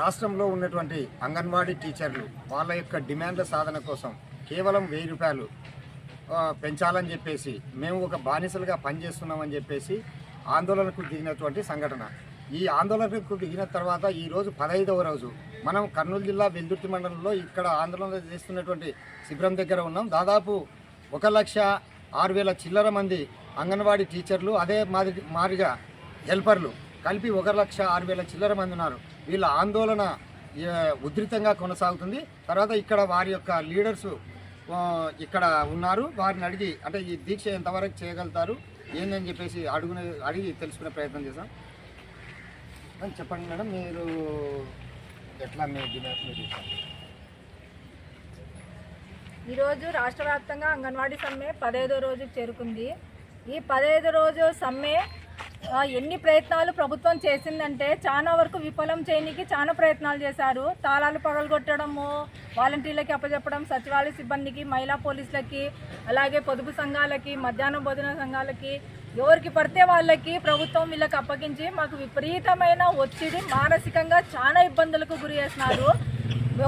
రాష్ట్రంలో ఉన్నటువంటి అంగన్వాడీ టీచర్లు వాళ్ళ యొక్క డిమాండ్ల సాధన కోసం కేవలం 1000 రూపాయలు పెంచాలని చెప్పేసి మేము ఒక బానిసలుగా పనిచేస్తున్నామని చెప్పేసి ఆందోళనకు దిగినటువంటి సంఘటన. ఈ ఆందోళనకు దిగిన తర్వాత ఈరోజు 15వ రోజు మనం కర్నూలు జిల్లా వెల్దుర్తి మండలంలో ఇక్కడ ఆందోళన చేస్తున్నటువంటి శిబిరం దగ్గర ఉన్నాం. దాదాపు 1,06,000 చిల్లర మంది అంగన్వాడీ టీచర్లు అదే మాదిరిగా హెల్పర్లు కలిపి 1,06,000 చిల్లర మంది ఉన్నారు. వీళ్ళ ఆందోళన ఉధృతంగా కొనసాగుతుంది. తర్వాత ఇక్కడ వారి యొక్క లీడర్స్ ఇక్కడ ఉన్నారు. వారిని అడిగి అంటే ఈ దీక్ష ఎంతవరకు చేయగలుగుతారు ఏందని చెప్పేసి అడిగి తెలుసుకునే ప్రయత్నం చేశాం. చెప్పండి మేడం, మీరు ఎట్లా ఈరోజు రాష్ట్ర వ్యాప్తంగా అంగన్వాడీ సమ్మె 15వ రోజుకు చేరుకుంది. ఈ 15వ రోజు సమ్మె ఎన్ని ప్రయత్నాలు ప్రభుత్వం చేసిందంటే చాలా వరకు విఫలం చేయడానికి చాలా ప్రయత్నాలు చేశారు. తాళాలు పగలగొట్టడము, వాలంటీర్లకి అప్పచెప్పడం, సచివాలయ సిబ్బందికి, మహిళా పోలీసులకి, అలాగే పొదుపు సంఘాలకి, మధ్యాహ్న భోజన సంఘాలకి, ఎవరికి పడితే వాళ్ళకి ప్రభుత్వం వీళ్ళకి అప్పగించి మాకు విపరీతమైన ఒత్తిడి, మానసికంగా చాలా ఇబ్బందులకు గురి చేస్తున్నారు.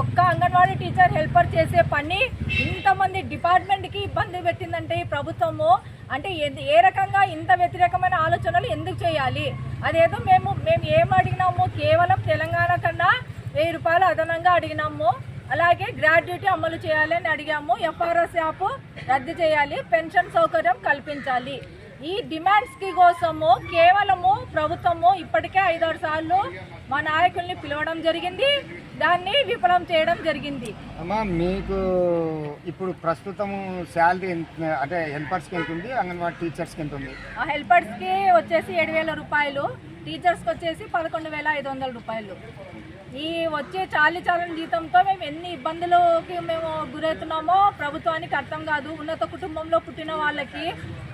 ఒక్క అంగన్వాడీ టీచర్ హెల్పర్ చేసే పని ఇంతమంది డిపార్ట్మెంట్కి ఇబ్బంది పెట్టిందంటే ఈ ప్రభుత్వము అంటే ఏ రకంగా ఇంత వ్యతిరేకమైన ఆలోచనలు ఎందుకు చేయాలి? అదేదో మేము ఏం అడిగినాము, కేవలం తెలంగాణ కన్నా 1000 రూపాయలు అదనంగా అడిగినాము. అలాగే గ్రాడ్యుయేటీ అమలు చేయాలని అడిగాము. ఎఫ్ఆర్ఎస్ యాప్ రద్దు చేయాలి, పెన్షన్ సౌకర్యం కల్పించాలి. ఈ డిమాండ్స్కి కోసము కేవలము ప్రభుత్వము ఇప్పటికే 5-6 సార్లు మా నాయకుల్ని పిలవడం జరిగింది, దాన్ని విఫలం చేయడం జరిగింది. అమ్మా, మీకు ఇప్పుడు ప్రస్తుతం శాలరీ అంటే హెల్పర్స్కి ఎంత ఉంది, అంగన్వాడీ టీచర్స్కి ఎంత ఉంది? హెల్పర్స్కి వచ్చేసి 7,000 రూపాయలు, టీచర్స్కి వచ్చేసి 11,500 రూపాయలు. ఈ వచ్చే చాలని జీతంతో మేము ఎన్ని ఇబ్బందులకి మేము గురవుతున్నామో ప్రభుత్వానికి అర్థం కాదు. ఉన్నత కుటుంబంలో పుట్టిన వాళ్ళకి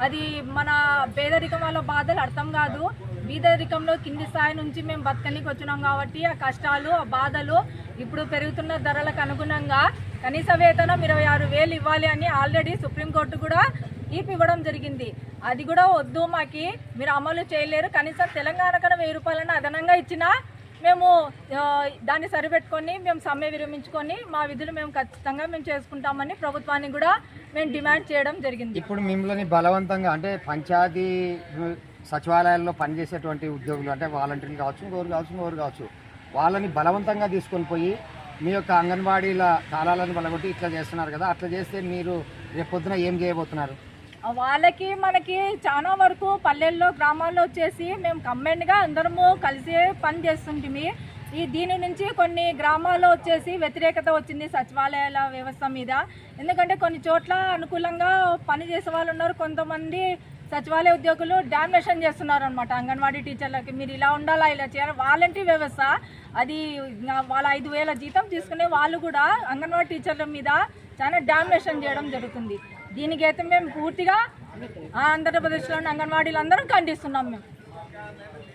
అది మన పేదరికం వాళ్ళ బాధలు అర్థం కాదు. బీదరికంలో కింది స్థాయి నుంచి మేము బతకనికి వచ్చినాం కాబట్టి ఆ కష్టాలు, ఆ బాధలు ఇప్పుడు పెరుగుతున్న ధరలకు అనుగుణంగా కనీస వేతనం 26,000 ఇవ్వాలి అని ఆల్రెడీ సుప్రీంకోర్టు కూడా ఇవ్వడం జరిగింది. అది కూడా వద్దు, మాకి మీరు అమలు చేయలేరు, కనీసం తెలంగాణ కన్నా 1000 రూపాయలను అదనంగా ఇచ్చినా మేము దాన్ని సరిపెట్టుకొని మేము సమ్మె విరమించుకొని మా విధులు మేము ఖచ్చితంగా మేము చేసుకుంటామని ప్రభుత్వాన్ని కూడా మేము డిమాండ్ చేయడం జరిగింది. ఇప్పుడు మిమ్మల్ని బలవంతంగా అంటే పంచాయతీ సచివాలయాల్లో పనిచేసేటువంటి ఉద్యోగులు అంటే వాలంటీర్లు కావచ్చు, ఇంకోరు కావచ్చు, వాళ్ళని బలవంతంగా తీసుకొని పోయి మీ యొక్క అంగన్వాడీల తాళాలను బలగొట్టి ఇట్లా చేస్తున్నారు కదా, అట్లా చేస్తే మీరు రేపు పొద్దున ఏం చేయబోతున్నారు? వాళ్ళకి మనకి చాలా వరకు పల్లెల్లో గ్రామాల్లో వచ్చేసి మేము కంబైన్డ్గా అందరము కలిసి పని చేస్తుంటిమి. దీని నుంచి కొన్ని గ్రామాల్లో వచ్చేసి వ్యతిరేకత వచ్చింది సచివాలయాల వ్యవస్థ మీద. ఎందుకంటే కొన్ని చోట్ల అనుకూలంగా పని చేసే వాళ్ళు ఉన్నారు, కొంతమంది సచివాలయ ఉద్యోగులు డామినేషన్ చేస్తున్నారు అనమాట. అంగన్వాడీ టీచర్లకి మీరు ఇలా ఉండాలా, ఇలా చేయాలి. వాలంటీర్ వ్యవస్థ అది వాళ్ళ 5,000 జీతం తీసుకునే వాళ్ళు కూడా అంగన్వాడీ టీచర్ల మీద చాలా డామినేషన్ చేయడం జరుగుతుంది. దీనికి అయితే మేము పూర్తిగా ఆంధ్రప్రదేశ్లోని అంగన్వాడీలు అందరం ఖండిస్తున్నాం.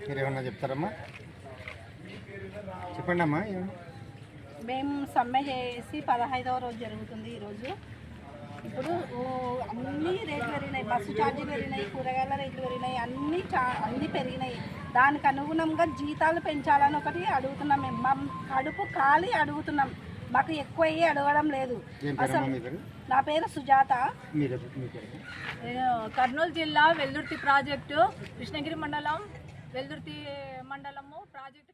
మీరేమన్నా చెప్తారమ్మా? చెప్పండి అమ్మా. మేము సమ్మె చేసి 15వ రోజు జరుగుతుంది ఈరోజు. ఇప్పుడు అన్ని రేట్లు పెరిగినాయి, బస్సు ఛార్జీలు పెరిగినాయి, కూరగాయల రేట్లు పెరిగినాయి, అన్నీ పెరిగినాయి. దానికి అనుగుణంగా జీతాలు పెంచాలని ఒకటి అడుగుతున్నాం. మేము మా కడుపు ఖాళీ అడుగుతున్నాం, మాకు ఎక్కువ అడగడం లేదు. అసలు నా పేరు సుజాత. కర్నూలు జిల్లా వెల్దుర్తి ప్రాజెక్టు, కృష్ణగిరి మండలం వెల్దుర్తి మండలము ప్రాజెక్టు